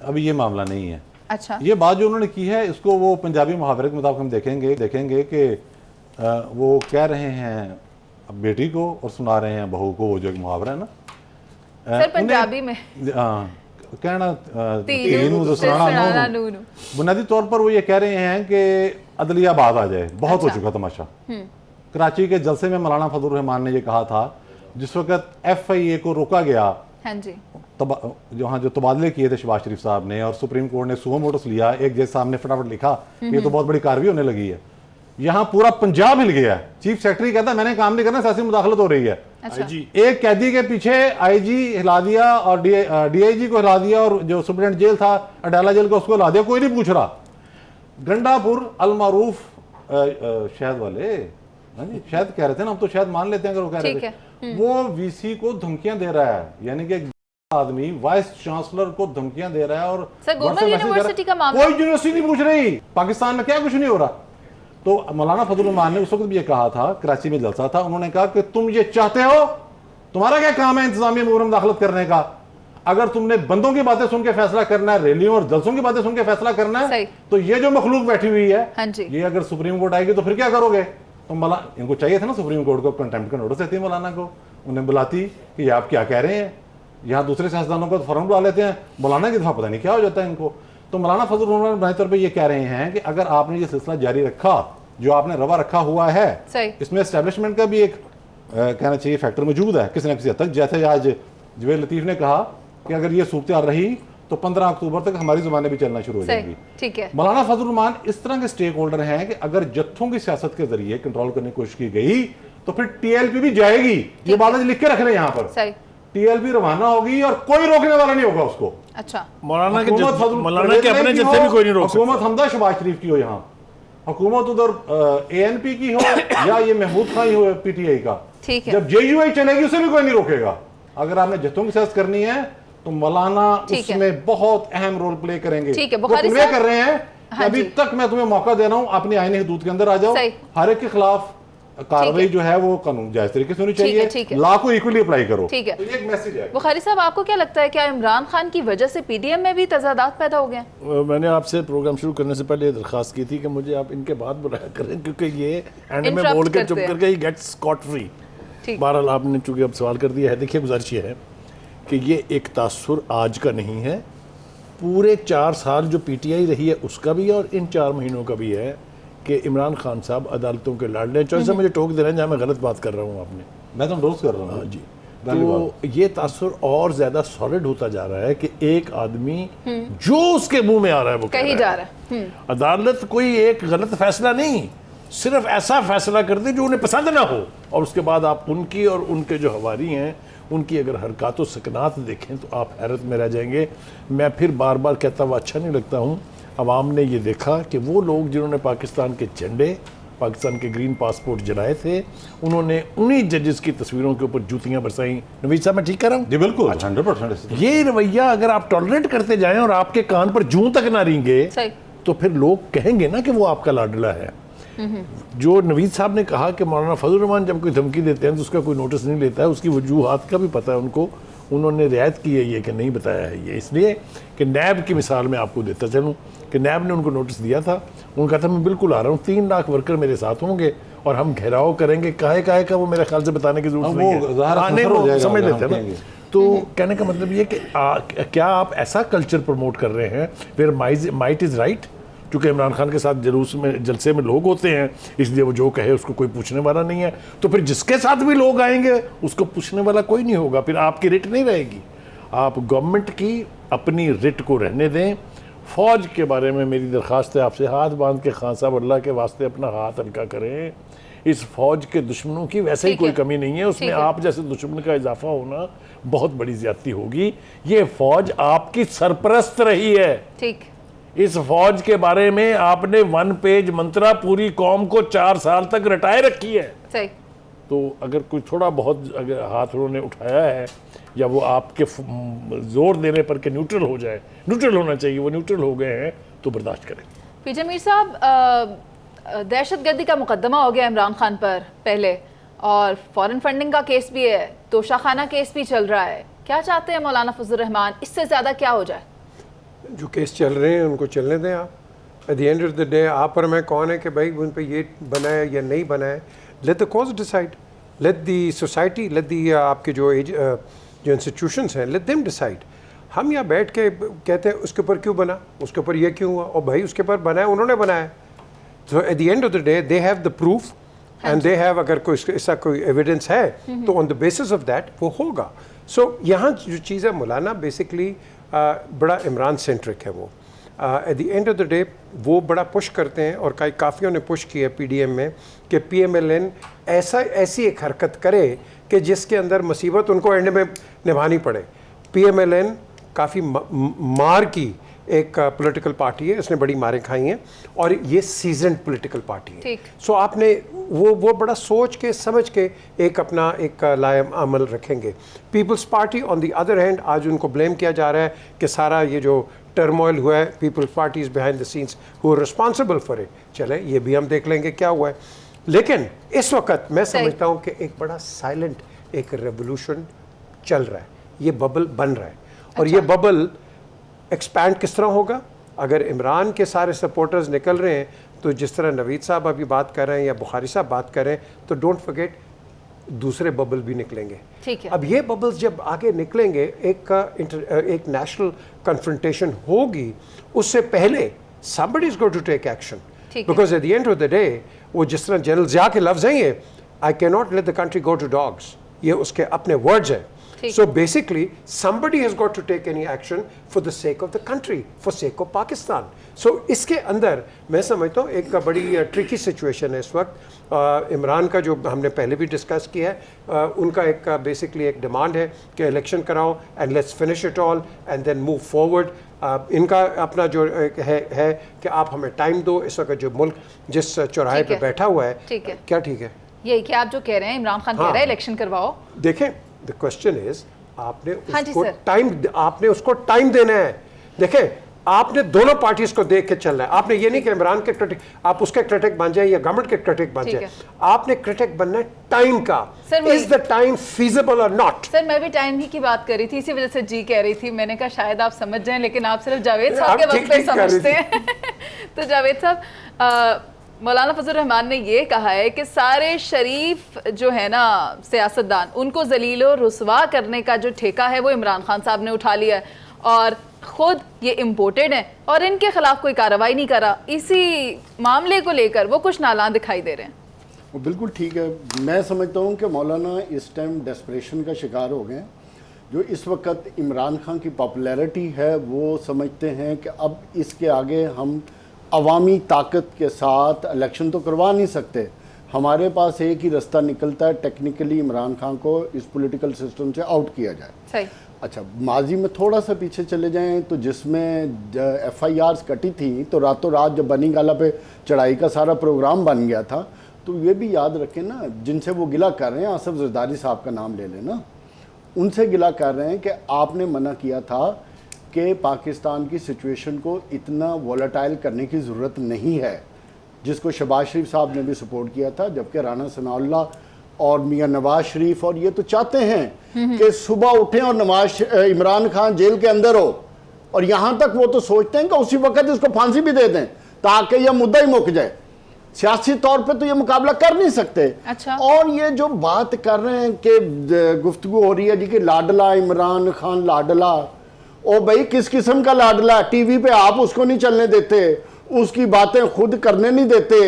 अभी ये मामला नहीं है। अच्छा, ये बात जो उन्होंने की है इसको वो पंजाबी मुहावरे के मुताबिक हम देखेंगे कि वो कह रहे हैं बेटी को और सुना रहे हैं बहू को, वो जो एक मुहावरा है ना सर पंजाबी में कहना तीनू तो सुनाना सुनाना नूनू। नूनू। बुनियादी तौर पर वो ये कह रहे हैं कि अदलिया बाद आ जाए, बहुत हो अच्छा। चुका तमाशा। कराची के जलसे में मौलाना फजल रहमान ने ये कहा था, जिस वक्त FIA को रोका गया, हाँ जी, जो तबादले किए थे शहबाज शरीफ साहब ने, और सुप्रीम कोर्ट ने सुओ मोटस लिया, एक जज साहब ने फटाफट लिखा कि ये तो बहुत बड़ी कार्रवाई होने लगी है। यहाँ पूरा पंजाब हिल गया है। चीफ सेक्रेटरी कहता है मैंने काम नहीं करना, सियासी मुदाखलत हो रही है। अच्छा, एक कैदी के पीछे IG हिला दिया और DIG को हिला दिया, और जो सुप्रीडेंट जेल था अडाला जेल का उसको हिला दिया, कोई नहीं पूछ रहा। गंडापुर अलमारूफ शहद वाले, हाँ जी, शहद कह रहे थे ना, हम तो शहद मान लेते हैं अगर वो कह रहे थे, वो VC को धमकियां दे रहा है, यानी कि एक आदमी वाइस चांसलर को धमकियां दे रहा है। और सर गवर्नमेंट यूनिवर्सिटी का मामला, कोई यूनिवर्सिटी नहीं पूछ रही, पाकिस्तान में क्या कुछ नहीं हो रहा। तो मौलाना फजल रहमान ने उस वक्त भी ये कहा था, कराची में जलसा था, उन्होंने कहा कि तुम ये चाहते हो, तुम्हारा क्या काम है इंतजामिया में उम्र दाखिलत करने का? अगर तुमने बंदों की बातें सुन के फैसला करना है, रैलियों और जलसों की बातें सुन के फैसला करना है, तो ये जो मखलूक बैठी हुई है, हाँ जी, ये अगर सुप्रीम कोर्ट आएगी तो फिर क्या करोगे? तो इनको चाहिए था ना सुप्रीम कोर्ट को कंटेम्प्ट का नोटिस देती मौलाना को, उन्हें बुलाती कि आप क्या कह रहे हैं, यहाँ दूसरे सियासतदानों को तो फौरन बुला लेते हैं, मौलाना की दफ़ा पता नहीं क्या हो जाता है इनको। तो मौलाना फजल रहमान बुनियादी तौर पर ये कह रहे हैं कि अगर आपने ये सिलसिला जारी रखा, जो आपने रवा रखा हुआ है, इसमें एस्टेब्लिशमेंट का भी एक कहना चाहिए फैक्टर मौजूद है किसी न किसी हद तक। जैसे आज जवेद लतीफ़ ने कहा कि अगर ये सूरत रही तो 15 अक्टूबर तक हमारी ज़ुबानें भी चलना शुरू हो जाएंगी। ठीक है। मौलाना फजल रहमान इस तरह के स्टेक होल्डर हैं कि अगर जत्थों की सियासत के जरिए कंट्रोल करने की कोशिश की गई तो फिर टीएलपी भी जाएगी। ये बात लिख के रख रहे यहाँ पर, टीएलपी रवाना होगी और कोई रोकने वाला नहीं होगा उसको। अच्छा, मौलाना के अपने जत्थे भी कोई नहीं रोक सकता। हुकूमत हमदा शहबाज शरीफ की हो, यहाँ हुकूमत उधर एएनपी की हो या ये महमूद खान हो पीटीआई का, जब जेयूआई चलेगी उसे भी कोई नहीं रोकेगा। अगर आपने जत्थों की सियासत करनी है तो मौलाना उसमें बहुत अहम रोल प्ले करेंगे। ठीक है, बुखारी साहब कर रहे हैं। हाँ, अभी तक मैं तुम्हें मौका दे रहा हूं, अपनी आईनी हदूद के अंदर आ जाओ, हर एक के खिलाफ कार्रवाई जो है वो कानून जायज तरीके से होनी चाहिए, लॉ को इक्वली अप्लाई करो। ठीक है, तो ये एक मैसेज है। बुखारी साहब, आपको क्या लगता है, क्या इमरान खान की वजह से पीडीएम में भी तजादात पैदा हो गए? मैंने आपसे प्रोग्राम शुरू करने से पहले दरखास्त की थी कि मुझे आप इनके बाद बुलाया करें, क्योंकि ये एंड में बोल के चुप करके ही गेट स्कॉट फ्री। बहरहाल आपने चूंकि अब सवाल कर दिया है, देखिए गुजारिश ये है कि ये एक तासुर आज का नहीं है, पूरे 4 साल जो पीटीआई रही है उसका भी है और इन 4 महीनों का भी है कि इमरान खान साहब अदालतों के लाडले। चौधरी साहब मुझे टोक दे रहे हैं जहाँ मैं गलत बात कर रहा हूँ, आपने, मैं तो डोज कर रहा हूँ। हाँ जी, तो ये तासुर और ज्यादा सॉलिड होता जा रहा है कि एक आदमी जो उसके मुंह में आ रहा है वो कहीं जा रहा है। अदालत कोई एक गलत फैसला नहीं, सिर्फ ऐसा फैसला कर दे जो उन्हें पसंद ना हो, और उसके बाद आप उनकी और उनके जो हवारी हैं उनकी अगर हरकत व सकनात देखें तो आप हैरत में रह जाएंगे। मैं फिर बार बार कहता हुआ अच्छा नहीं लगता हूँ, अवाम ने ये देखा कि वो लोग जिन्होंने पाकिस्तान के झंडे, पाकिस्तान के ग्रीन पासपोर्ट जलाए थे, उन्होंने उन्हीं जजेस की तस्वीरों के ऊपर जूतियाँ बरसाई। नवीद साहब मैं ठीक कर रहा हूँ? जी बिल्कुल, 100%। ये रवैया अगर आप टॉलरेट करते जाएं और आपके कान पर जूं तक ना रेंगे तो फिर लोग कहेंगे ना कि वो आपका लाडला है। जो नवीद साहब ने कहा कि मौलाना फजल रहमान जब कोई धमकी देते हैं तो उसका कोई नोटिस नहीं लेता है, उसकी वजूहात का भी पता है उनको, उन्होंने रियायत की है ये कि नहीं बताया है ये, इसलिए कि नैब की मिसाल में आपको देता चलूँ कि नैब ने उनको नोटिस दिया था, उन्होंने कहा था मैं बिल्कुल आ रहा हूँ, 3 लाख वर्कर मेरे साथ होंगे और हम घेराव करेंगे, काहे का वो मेरे ख्याल से बताने की जरूरत नहीं है, समझ लेते हैं ना। तो कहने का मतलब ये कि क्या आप ऐसा कल्चर प्रमोट कर रहे हैं वेयर माइट इज़ राइट, क्योंकि इमरान खान के साथ जुलूस में जलसे में लोग होते हैं इसलिए वो जो कहे उसको कोई पूछने वाला नहीं है, तो फिर जिसके साथ भी लोग आएंगे उसको पूछने वाला कोई नहीं होगा, फिर आपकी रिट नहीं रहेगी। आप गवर्नमेंट की अपनी रिट को रहने दें। फ़ौज के बारे में मेरी दरख्वास्त है आपसे, हाथ बांध के खान साहब अल्लाह के वास्ते अपना हाथ हल्का करें। इस फ़ौज के दुश्मनों की वैसे ही कोई कमी नहीं है, उसमें आप जैसे दुश्मन का इजाफा होना बहुत बड़ी ज़्यादती होगी। ये फ़ौज आपकी सरपरस्त रही है, ठीक, इस फौज के बारे में आपने 1 पेज मंत्रा पूरी कौम को 4 साल तक रटाए रखी है। सही। तो अगर कोई थोड़ा बहुत अगर हाथ उन्होंने उठाया है या वो आपके जोर देने पर के न्यूट्रल हो जाए, न्यूट्रल होना चाहिए, वो न्यूट्रल हो गए हैं तो बर्दाश्त करें। पीजे मीर साहब, दहशतगर्दी का मुकदमा हो गया इमरान खान पर पहले, और फॉरेन फंडिंग का केस भी है, तोशाखाना केस भी चल रहा है, क्या चाहते हैं मौलाना फजल रहमान, इससे ज़्यादा क्या हो जाए? जो केस चल रहे हैं उनको चलने दें आप। Eight the end of the day आप और मैं कौन है कि भाई उन पे ये बनाए या नहीं बनाए। Let the cause decide, let the society, let the आपके जो इंस्टीट्यूशंस हैं, लेट देम डिसाइड। हम यहाँ बैठ के कहते हैं उसके ऊपर क्यों बना, उसके ऊपर ये क्यों हुआ, और भाई उसके ऊपर बनाया उन्होंने बनाया। So at the end of the day they have the proof and they have, अगर कोई ऐसा कोई एविडेंस है तो on the basis of that वो होगा। सो यहाँ जो चीज़ है मौलाना बेसिकली बड़ा इमरान सेंट्रिक है वो। Eight the end of the day वो बड़ा पुश करते हैं और कई काफ़ियों ने पुश किया पीडीएम में कि पीएमएलएन ऐसी एक हरकत करे कि जिसके अंदर मुसीबत उनको एंड में निभानी पड़े। पीएमएलएन काफ़ी मार की एक पॉलिटिकल पार्टी है, इसने बड़ी मारें खाई हैं और ये सीजनड पॉलिटिकल पार्टी है। सो आपने वो बड़ा सोच के समझ के एक अपना एक लायम अमल रखेंगे। People's party on the other hand आज उनको ब्लेम किया जा रहा है कि सारा ये जो टर्मोइल हुआ है, people's party is behind the scenes who are responsible for it. चले ये भी हम देख लेंगे क्या हुआ है, लेकिन इस वक्त मैं समझता हूँ कि एक बड़ा साइलेंट एक रेवोल्यूशन चल रहा है, ये बबल बन रहा है। और ये बबल एक्सपैंड किस तरह होगा, अगर इमरान के सारे सपोर्टर्स निकल रहे हैं तो जिस तरह नवीद साहब अभी बात कर रहे हैं या बुखारी साहब बात कर रहे हैं, तो डोंट फॉरगेट दूसरे बबल भी निकलेंगे। ठीक है। अब ये बबल्स जब आगे निकलेंगे, एक नेशनल कन्फ्रंटेशन होगी, उससे पहले somebody is going to take action, because at the end of the day वो जिस तरह जनरल ज़िया के लफ्ज़ हैं ये, I cannot let the country go to dogs, ये उसके अपने words हैं। So basically somebody has got to take any action for the sake of the country, for sake of Pakistan. So इसके अंदर मैं समझता हूँ एक बड़ी ट्रिकी सिचुएशन है इस वक्त। इमरान का जो हमने पहले भी डिस्कस किया है, उनका एक बेसिकली एक डिमांड है कि इलेक्शन कराओ and let's finish it all and then move forward. इनका अपना जो है कि आप हमें टाइम दो, इस वक्त जो मुल्क जिस चौराहे पे बैठा हुआ है, क्या ठीक है यही कि आप जो कह रहे हैं, इमरान खान कह रहे हैं इलेक्शन करवाओ। देखें, द क्वेश्चन इज आपने उसको टाइम देना है। देखें, आपने दोनों पार्टीज को देख के चलना है। आपने ये नहीं कि इमरान के क्रिटिक, आप उसके क्रिटिक बन जाए या गवर्नमेंट के क्रिटिक बन जाए, आपने क्रिटिक बनना है टाइम का। इज द टाइम फीजिबल और नॉट? सर मैं भी टाइम ही की बात कर रही थी, इसी वजह से जी कह रही थी। मैंने कहा शायद आप समझ जाएं, लेकिन आप सिर्फ जावेद साहब के वक्त पे समझते हैं। तो जावेद साहब, मौलाना फजल रहमान ने ये कहा है कि सारे शरीफ जो है ना सियासतदान, उनको जलीलो रुसवा करने का जो ठेका है वो इमरान खान साहब ने उठा लिया है, और खुद ये इम्पोर्टेड है और इनके खिलाफ कोई कार्रवाई नहीं करा। इसी मामले को लेकर वो कुछ नालान दिखाई दे रहे हैं। वो बिल्कुल ठीक है। मैं समझता हूँ कि मौलाना इस टाइम डेस्परेशन का शिकार हो गए। जो इस वक्त इमरान खान की पॉपुलैरिटी है, वो समझते हैं कि अब इसके आगे हम अवामी ताकत के साथ इलेक्शन तो करवा नहीं सकते, हमारे पास एक ही रास्ता निकलता है, टेक्निकली इमरान खान को इस पॉलिटिकल सिस्टम से आउट किया जाए। सही। अच्छा, माजी में थोड़ा सा पीछे चले जाएं तो जिसमें FIRs कटी थी, तो रातों रात जब बनी गाला पे चढ़ाई का सारा प्रोग्राम बन गया था, तो ये भी याद रखें ना, जिनसे वो गिला कर रहे हैं, आसिफ जरदारी साहब का नाम ले लेना, उनसे गिला कर रहे हैं कि आपने मना किया था कि पाकिस्तान की सिचुएशन को इतना वॉलेटाइल करने की ज़रूरत नहीं है, जिसको शहबाज शरीफ साहब ने भी सपोर्ट किया था, जबकि राना सनाउल्लाह और मियां नवाज शरीफ और ये तो चाहते हैं कि सुबह उठें और इमरान खान जेल के अंदर हो, और यहाँ तक वो तो सोचते हैं कि उसी वक्त इसको फांसी भी दे दें ताकि यह मुद्दा ही मुक जाए। सियासी तौर पे तो ये मुकाबला कर नहीं सकते। अच्छा। और ये जो बात कर रहे हैं कि गुफ्तगू हो रही है जी कि लाडला इमरान खान लाडला, ओ भाई किस किस्म का लाडला? टीवी पे आप उसको नहीं चलने देते, उसकी बातें खुद करने नहीं देते,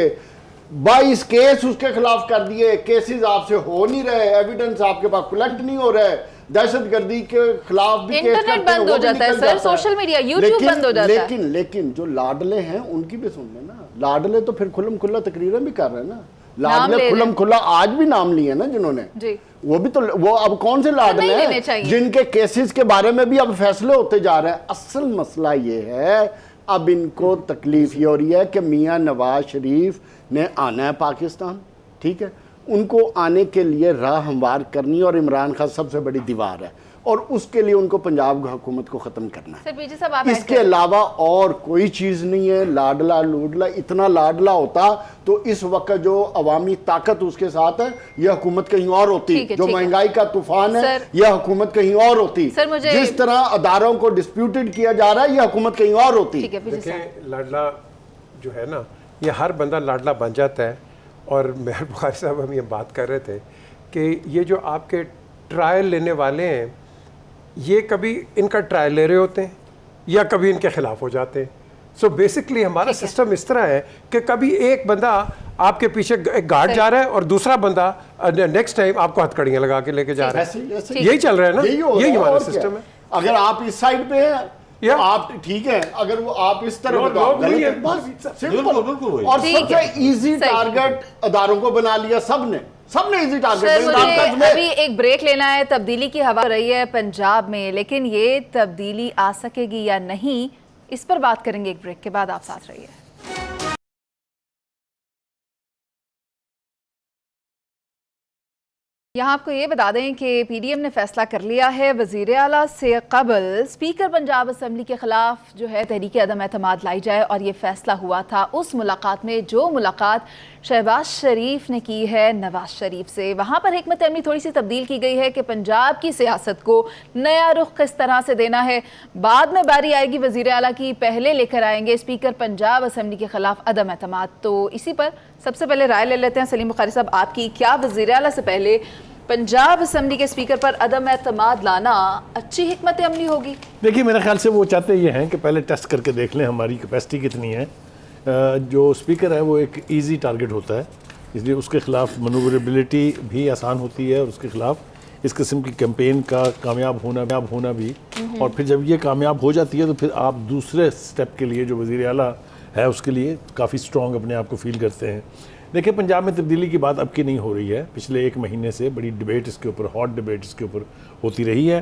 22 केस उसके खिलाफ कर दिए, केसेस आपसे हो नहीं रहे, एविडेंस आपके पास कलेक्ट नहीं हो रहा है, दहशतगर्दी के खिलाफ भी इंटरनेट बंद हो जाता है सर, सोशल मीडिया यूट्यूब बंद हो जाता है। लेकिन जो लाडले हैं उनकी भी सुन लेना, लाडले तो फिर खुल्लम खुल्ला तकरीरें भी कर रहे हैं ना, लाडले खुल्लम खुल्ला आज भी नाम लिए ना जिन्होंने जी। वो भी तो वो अब कौन से लाडले हैं जिनके केसेस के बारे में भी अब फैसले होते जा रहे हैं। असल मसला ये है, अब इनको तकलीफ ये हो रही है कि मियां नवाज शरीफ ने आना है पाकिस्तान, ठीक है, उनको आने के लिए राह हमवार करनी, और इमरान खान सबसे बड़ी दीवार है, और उसके लिए उनको पंजाब हुकूमत को ख़त्म करना है। इसके अलावा और कोई चीज़ नहीं है। लाडला लूडला, इतना लाडला होता तो इस वक्त जो अवामी ताकत उसके साथ है, यह हुकूमत कहीं और होती। जो महंगाई का तूफान है, यह हुकूमत कहीं और होती। जिस तरह अदारों को डिस्प्यूटेड किया जा रहा है, यह हुकूमत कहीं और होती। लाडला जो है ना, ये हर बंदा लाडला बन जाता है। और मेहर बुखारी साहब हम ये बात कर रहे थे कि ये जो आपके ट्रायल लेने वाले हैं, ये कभी इनका ट्रायल ले रहे होते हैं या कभी इनके खिलाफ हो जाते हैं। सो बेसिकली हमारा सिस्टम इस तरह है कि कभी एक बंदा आपके पीछे एक गार्ड जा रहा है और दूसरा बंदा नेक्स्ट टाइम आपको हथकड़ियाँ लगा के लेके जा रहा है। यही चल रहा है ना, यही हमारा सिस्टम है। अगर आप इस साइड पे हैं आप ठीक है, अगर वो आप इस तरह और सबसे इजी टारगेट अदारों को बना लिया सबने इजी टारगेट। अभी एक ब्रेक लेना है। तब्दीली की हवा रही है पंजाब में, लेकिन ये तब्दीली आ सकेगी या नहीं, इस पर बात करेंगे एक ब्रेक के बाद। आप साथ रहिए। यहाँ आपको ये बता दें कि PDM ने फैसला कर लिया है, वज़ीर आला से कबल स्पीकर पंजाब असम्बली के खिलाफ जो है तहरीक अदम एतमाद लाई जाए। और ये फैसला हुआ था उस मुलाकात में जो मुलाकात शहबाज शरीफ ने की है नवाज शरीफ से। वहाँ पर हिकमत अमली थोड़ी सी तब्दील की गई है कि पंजाब की सियासत को नया रुख किस तरह से देना है। बाद में बारी आएगी वज़ीर आला की, पहले लेकर आएंगे स्पीकर पंजाब असम्बली के खिलाफ अदम एतमाद। तो इसी पर सबसे पहले राय ले लेते हैं। सलीम बुखारी साहब, आपकी क्या वज़ीर आला से पहले पंजाब असम्बली के स्पीकर पर अदम एतमाद लाना अच्छी हिकमत अमली होगी? देखिए, मेरे ख्याल से वो चाहते ये हैं कि पहले टेस्ट करके देख लें हमारी कैपेसिटी कितनी है। जो स्पीकर है वो एक इजी टारगेट होता है, इसलिए उसके ख़िलाफ़ मनूवरेबिलिटी भी आसान होती है और उसके ख़िलाफ़ इस किस्म की कैंपेन का कामयाब होना भी। और फिर जब ये कामयाब हो जाती है तो फिर आप दूसरे स्टेप के लिए जो वज़ीर आला है उसके लिए काफ़ी स्ट्रॉन्ग अपने आप को फील करते हैं। देखिए, पंजाब में तब्दीली की बात अब की नहीं हो रही है, पिछले एक महीने से बड़ी डिबेट इसके ऊपर, हॉट डिबेट इसके ऊपर होती रही है।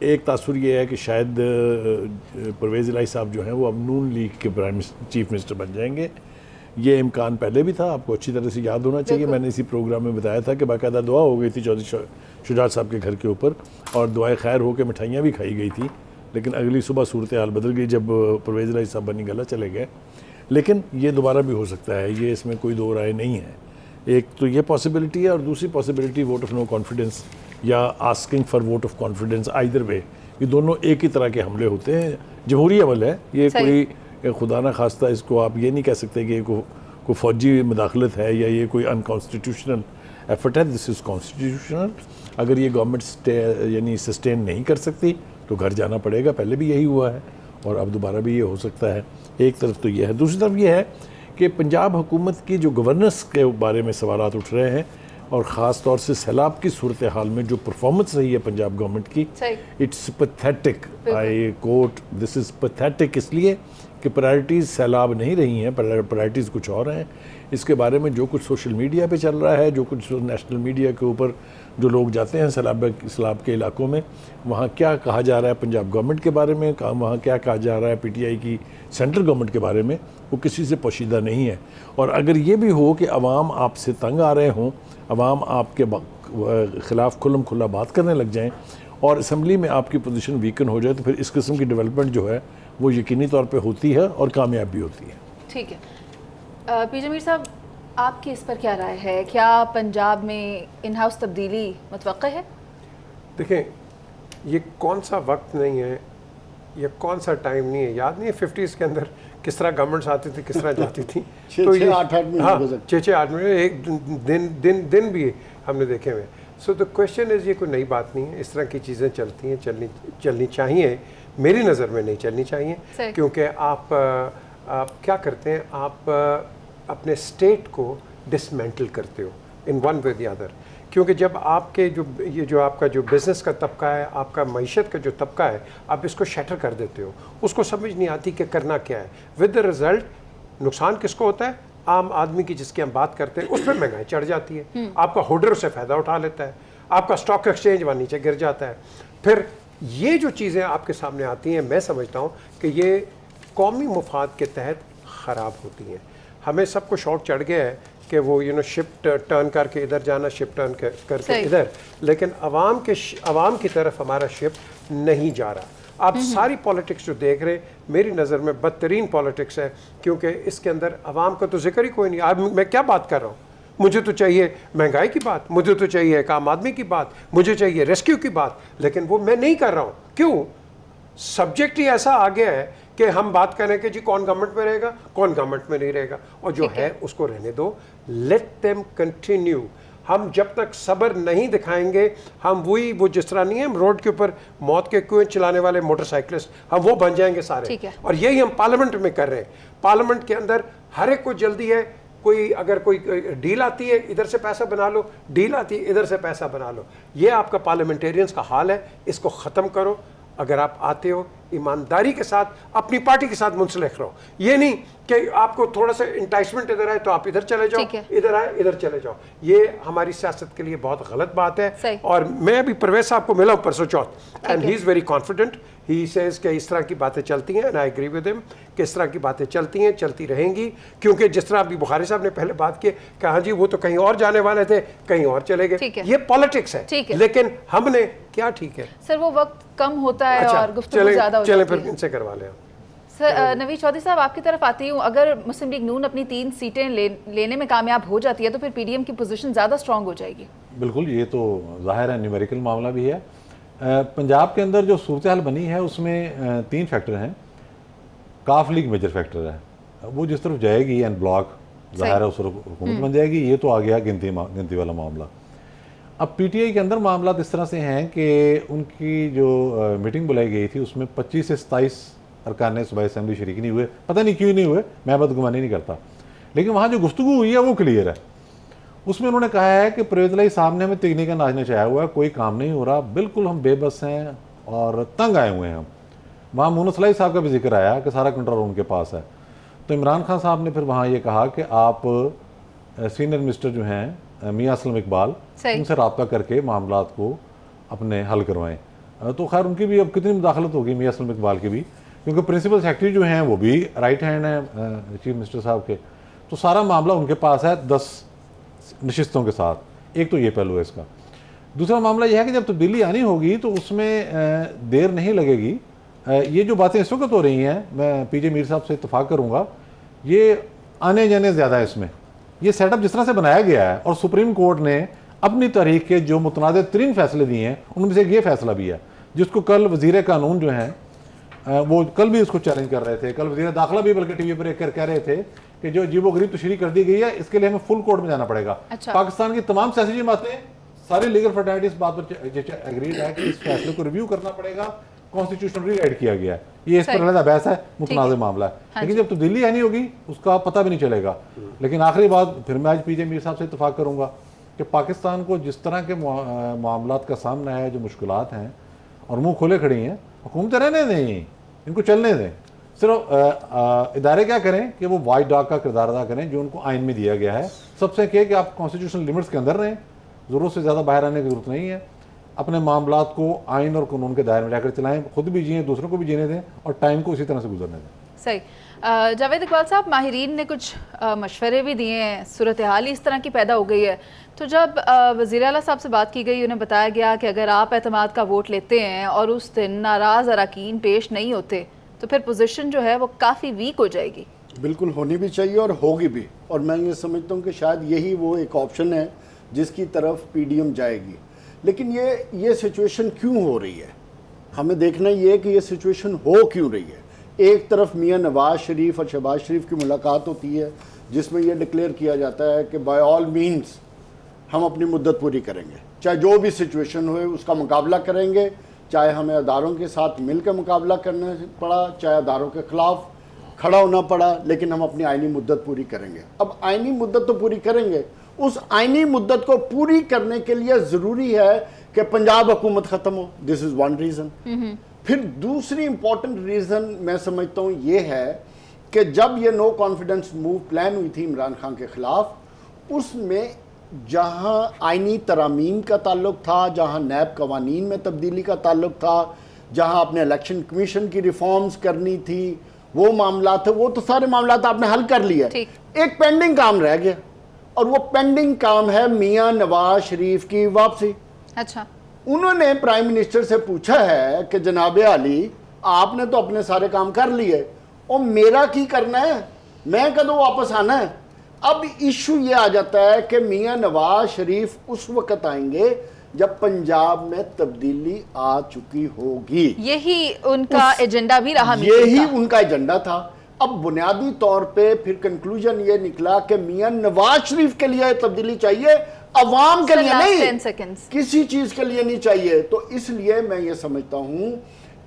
एक तासुर ये है कि शायद परवेज़ इलाही साहब जो हैं वो अब नून लीग के चीफ मिनिस्टर बन जाएंगे। ये इम्कान पहले भी था, आपको अच्छी तरह से याद होना चाहिए। मैंने इसी प्रोग्राम में बताया था कि बाकायदा दुआ हो गई थी चौधरी शुजात साहब के घर के ऊपर और दुआएं खैर हो के मिठाइयाँ भी खाई गई थी, लेकिन अगली सुबह सूरत हाल बदल गई जब परवेज़ इलाही साहब बनी गला चले गए। लेकिन ये दोबारा भी हो सकता है, ये इसमें कोई दो राय नहीं है। एक तो ये पॉसिबिलिटी है और दूसरी possibility vote of no confidence या asking for vote of confidence, either way. ये दोनों एक ही तरह के हमले होते हैं, जमहूरी अमल है ये, कोई खुदा ना खास्ता इसको आप ये नहीं कह सकते कि कोई फौजी मुदाखलत है या ये कोई अनकॉन्स्टिट्यूशनल एफर्ट है। This is constitutional. अगर ये गवर्नमेंट यानी सस्टेन नहीं कर सकती तो घर जाना पड़ेगा, पहले भी यही हुआ है और अब दोबारा भी ये हो सकता है। एक तरफ तो ये है, दूसरी तरफ ये है कि पंजाब हुकूमत की जो गवर्नेंस के बारे में सवालात उठ रहे हैं और ख़ास तौर से सैलाब की सूरत हाल में जो परफॉर्मेंस रही है पंजाब गवर्नमेंट की, it's pathetic. I quote, this is pathetic, इसलिए कि प्रायोरिटीज़ सैलाब नहीं रही हैं, प्रायोरिटीज़ कुछ और हैं। इसके बारे में जो कुछ सोशल मीडिया पे चल रहा है, जो कुछ नेशनल मीडिया के ऊपर जो लोग जाते हैं सैलाब के इलाकों में, वहाँ क्या कहा जा रहा है पंजाब गवर्नमेंट के बारे में, वहाँ क्या कहा जा रहा है पीटीआई की सेंट्रल गवर्नमेंट के बारे में, वो किसी से पोशीदा नहीं है। और अगर ये भी हो कि अवाम आपसे तंग आ रहे हों, अवाम आपके ख़िलाफ़ खुल्लम खुल्ला बात करने लग जाएं और असम्बली में आपकी पोजीशन वीकन हो जाए, तो फिर इस किस्म की डेवलपमेंट जो है वो यकीनी तौर पे होती है और कामयाब भी होती है। ठीक है, पी जमीर साहब, आपकी इस पर क्या राय है? क्या पंजाब में इन हाउस तब्दीली मुतवक्किल है? देखें, ये कौन सा वक्त नहीं है, ये कौन सा टाइम नहीं है। याद नहीं है 50s के अंदर किस तरह गवर्नमेंट्स आती थी, किस तरह जाती थी। तो ये 6-8 मिनट, हाँ, 6-8 मिनट, एक दिन भी हमने देखे हुए। सो द क्वेश्चन इज़, ये कोई नई बात नहीं है, इस तरह की चीज़ें चलती हैं, चलनी चाहिए। मेरी नज़र में नहीं चलनी चाहिए, क्योंकि आप क्या करते हैं, आप अपने स्टेट को डिसमेंटल करते हो in one way the other. क्योंकि जब आपके जो आपका जो बिज़नेस का तबका है, आपका मईशत का जो तबका है, आप इसको शटर कर देते हो, उसको समझ नहीं आती कि करना क्या है। विद द रिज़ल्ट नुकसान किसको होता है? आम आदमी की, जिसकी हम बात करते हैं, उस पर महंगाई चढ़ जाती है। आपका होल्डर उससे फ़ायदा उठा लेता है, आपका स्टॉक एक्सचेंज वहाँ नीचे गिर जाता है। फिर ये जो चीज़ें आपके सामने आती हैं, मैं समझता हूँ कि ये कौमी मुफाद के तहत ख़राब होती हैं। हमें सबको शौक चढ़ गया है कि वो शिप टर्न करके इधर जाना, शिप टर्न करके इधर, लेकिन आवाम की तरफ हमारा शिप नहीं जा रहा। आप सारी पॉलिटिक्स जो देख रहे हैं, मेरी नज़र में बदतरीन पॉलिटिक्स है, क्योंकि इसके अंदर आवाम का तो जिक्र ही कोई नहीं। अब मैं क्या बात कर रहा हूँ? मुझे तो चाहिए महंगाई की बात, मुझे तो चाहिए एक आम आदमी की बात, मुझे चाहिए रेस्क्यू की बात, लेकिन वो मैं नहीं कर रहा हूँ। क्यों? सब्जेक्ट ही ऐसा आ गया है कि हम बात करें कि जी कौन गवर्नमेंट में रहेगा, कौन गवर्नमेंट में नहीं रहेगा, और जो है उसको रहने दो, लेट देम कंटिन्यू। हम जब तक सब्र नहीं दिखाएंगे, हम वो जिस तरह नहीं है, हम रोड के ऊपर मौत के कुएं चलाने वाले मोटरसाइकिलिस्ट, हम वो बन जाएंगे सारे। और यही हम पार्लियामेंट में कर रहे हैं। पार्लियामेंट के अंदर हर एक को जल्दी है, अगर कोई डील आती है इधर से पैसा बना लो, डील आती है इधर से पैसा बना लो। ये आपका पार्लियामेंटेरियंस का हाल है, इसको ख़त्म करो। अगर आप आते हो ईमानदारी के साथ, अपनी पार्टी के साथ मुंसलिक रहो। ये नहीं कि आपको थोड़ा सा इंटाइसमेंट इधर आए तो आप इधर चले जाओ, इधर आए इधर चले जाओ। ये हमारी सियासत के लिए बहुत गलत बात है। और मैं अभी परवेज साहब को मिला हूँ परसों चौथ, and he is very confident. He says कि इस तरह की बातें चलती हैं, and I agree with him कि इस तरह की बातें चलती हैं, चलती रहेंगी। क्योंकि जिस तरह अभी बुखारी साहब ने पहले बात की कि हाँ जी वो तो कहीं और जाने वाले थे, कहीं और चले गए, ये पॉलिटिक्स है। लेकिन हमने क्या, ठीक है सर, वो वक्त कम होता है और गुफ्तगू ज़्यादा हो जाती है। फिर इनसे करवा लें। सर, नवीद चौधरी साहब, आपकी तरफ आती हूँ। अगर मुस्लिम लीग नून अपनी 3 सीटें लेने में कामयाब हो जाती है तो फिर पीडीएम की पोजीशन ज़्यादा स्ट्रांग हो जाएगी। बिल्कुल, ये तो जाहिर है न्यूमेरिकल मामला भी है। पंजाब के अंदर जो सूरत हाल बनी है उसमें 3 फैक्टर हैं। काफ लीग मेजर फैक्टर है, वो जिस तरफ जाएगी एंड ब्लॉक, जाहिर है उस तरफ हुकूमत बन जाएगी। ये तो आ गया गिनती वाला मामला। अब पीटीआई के अंदर मामला इस तरह से हैं कि उनकी जो मीटिंग बुलाई गई थी उसमें 25 से 27 अरकान सूबाई असेंबली शरीक नहीं हुए, पता नहीं क्यों नहीं हुए, मैं बदगुमानी नहीं करता, लेकिन वहाँ जो गुफ्तगू हुई है वो क्लियर है। उसमें उन्होंने कहा है कि परवेज़ इलाही साहब ने हमें तिगनी का नाच नचाया हुआ है, कोई काम नहीं हो रहा, बिल्कुल हम बेबस हैं और तंग आए हुए हैं हम। वहाँ मुनस इलाही साहब का भी जिक्र आया कि सारा कंट्रोल उनके पास है। तो इमरान खान साहब ने फिर वहाँ ये कहा कि आप सीनियर मिनिस्टर जो हैं मियाँ असलम इकबाल, उनसे रब्ता करके मामलात को अपने हल करवाएं। तो खैर उनकी भी अब कितनी मुदाखलत होगी मियाँ असलम इकबाल की भी, क्योंकि प्रिंसिपल सेक्रेटरी जो हैं वो भी राइट हैंड हैं चीफ मिनिस्टर साहब के। तो सारा मामला उनके पास है 10 नशिस्तों के साथ। एक तो ये पहलू है इसका। दूसरा मामला यह है कि जब तब्दीली आनी होगी तो उसमें देर नहीं लगेगी। ये जो बातें इस वक्त हो रही हैं, मैं पीजे मीर साहब से इत्तफाक करूँगा, ये आने जाने ज़्यादा है इसमें। ये सेटअप जिस तरह से बनाया गया है और सुप्रीम कोर्ट ने अपनी तारीख के जो मुतनाज़ तरीन फैसले दिए हैं उनमें से ये फैसला भी है, जिसको कल वज़ीर कानून जो हैं वो कल भी उसको चैलेंज कर रहे थे। कल वज़ीर दाखिला भी बल्कि टीवी पर एक कह रहे थे कि जो अजीबो गरीब तशरीह कर दी गई है इसके लिए हमें फुल कोर्ट में जाना पड़ेगा। अच्छा। पाकिस्तान की तमाम सियासी जमातें, सारी लीगल फ्रेटर्निटी इस बात पर एग्रीड है कि इस फैसले को रिव्यू करना पड़ेगा, कॉन्स्टिट्यूशन रीराइट किया गया है। ये इस पर अलग बहस है, मुतनाज़ मामला है। लेकिन जब तब्दीली आनी होगी उसका पता भी नहीं चलेगा। लेकिन आखिरी बात फिर मैं आज पीजे मीर साहब से इत्तफाक करूँगा कि पाकिस्तान को जिस तरह के मामलात का सामना है, जो मुश्किलात हैं और मुँह खोले खड़ी हैं, हुकूमतें रहने दें, इनको चलने दें। सिर्फ इदारे क्या करें कि वो वाइट डॉग का किरदार अदा करें जो उनको आइन में दिया गया है। सबसे कहे कि आप कॉन्स्टिट्यूशनल लिमिट्स के अंदर रहें, ज़रूरत से ज़्यादा बाहर आने की ज़रूरत नहीं है। अपने मामलात को आइन और कानून के दायरे में जाकर चलाएं, खुद भी जिएं, दूसरों को भी जीने दें और टाइम को उसी तरह से गुजरने दें। सही। जावेद इकबाल साहब, माहिरीन ने कुछ मशवरे भी दिए हैं, सूरत हाल ही इस तरह की पैदा हो गई है। तो जब वज़ीर आला साहब से बात की गई, उन्हें बताया गया कि अगर आप एतमाद का वोट लेते हैं और उस दिन नाराज़ अरकान पेश नहीं होते तो फिर पोजीशन जो है वो काफ़ी वीक हो जाएगी। बिल्कुल होनी भी चाहिए और होगी भी, और मैं ये समझता हूँ कि शायद यही वो एक ऑप्शन है जिसकी तरफ पीडीएम जाएगी। लेकिन ये सिचुएशन क्यों हो रही है, हमें देखना ये है कि ये सिचुएशन हो क्यों रही है। एक तरफ मियाँ नवाज शरीफ और शहबाज शरीफ की मुलाकात होती है जिसमें यह डिक्लेयर किया जाता है कि बाय ऑल मीन्स हम अपनी मुद्दत पूरी करेंगे, चाहे जो भी सिचुएशन हो उसका मुकाबला करेंगे, चाहे हमें अदारों के साथ मिलकर मुकाबला करना पड़ा, चाहे अदारों के खिलाफ खड़ा होना पड़ा, लेकिन हम अपनी आइनी मुद्दत पूरी करेंगे। अब आइनी मुद्दत तो पूरी करेंगे, उस आइनी मुद्दत को पूरी करने के लिए ज़रूरी है कि पंजाब हुकूमत ख़त्म हो। This is one reason. फिर दूसरी इंपॉर्टेंट रीज़न मैं समझता हूँ ये है कि जब ये नो कॉन्फिडेंस मूव प्लान हुई थी इमरान खान के ख़िलाफ़, उसमें जहाँ आइनी तरामीम का ताल्लुक था, जहाँ नैब कवानीन में तब्दीली का ताल्लुक था, जहाँ आपने इलेक्शन कमीशन की रिफॉर्म्स करनी थी, वो मामला थे, वो तो सारे मामला आपने हल कर लिया। एक पेंडिंग काम रह गया और वो पेंडिंग काम है मियाँ नवाज शरीफ की वापसी। अच्छा, उन्होंने प्राइम मिनिस्टर से पूछा है कि जनाब आली आपने तो अपने सारे काम कर लिए और मेरा की करना है, मैं कदों वापस आना है। अब इशू ये आ जाता है कि मियाँ नवाज शरीफ उस वक्त आएंगे जब पंजाब में तब्दीली आ चुकी होगी। यही उनका एजेंडा भी रहा, यही उनका एजेंडा था। अब बुनियादी तौर पे फिर कंक्लूजन ये निकला कि मियाँ नवाज शरीफ के लिए तब्दीली चाहिए, अवाम के लिए नहीं, किसी चीज के लिए नहीं चाहिए। तो इसलिए मैं ये समझता हूं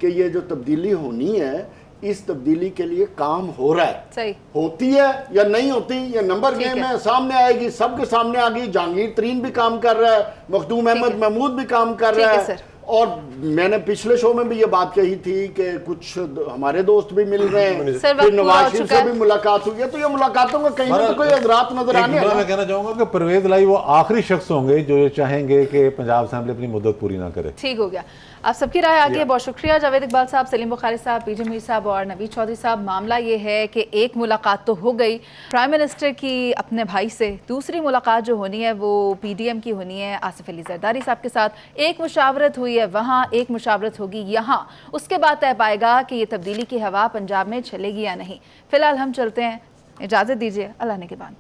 कि ये जो तब्दीली होनी है, इस तब्दीली के लिए काम हो रहा है। सही होती है या नहीं होती ये नंबर गेम है, सामने आएगी, सबके सामने आ गई। जहांगीर तरीन भी काम कर रहा है, मखदूम अहमद महमूद भी काम कर रहा है। और मैंने पिछले शो में भी ये बात कही थी कि कुछ हमारे दोस्त भी मिल रहे हैं, फिर नवाज शरीफ से भी मुलाकात हुई है। तो ये मुलाकातों का कहीं ना कोई रात नजर आने है। मैं कहना चाहूंगा कि परवेज इलाही वो आखिरी शख्स होंगे जो चाहेंगे कि पंजाब असेंबली अपनी मुद्दत पूरी ना करे। ठीक हो गया, आप सबकी राय आगे। बहुत शुक्रिया जावेद इकबाल साहब, सलीम बुखारी साहब, पीजे मीर साहब और नवीद चौधरी साहब। मामला ये है कि एक मुलाकात तो हो गई प्राइम मिनिस्टर की अपने भाई से, दूसरी मुलाकात जो होनी है वो पीडीएम की होनी है आसिफ अली जरदारी साहब के साथ। एक मुशावरत हुई है वहाँ, एक मुशावरत होगी यहाँ, उसके बाद तय पाएगा कि ये तब्दीली की हवा पंजाब में चलेगी या नहीं। फिलहाल हम चलते हैं, इजाज़त दीजिए, अल्लाह ने के बाद।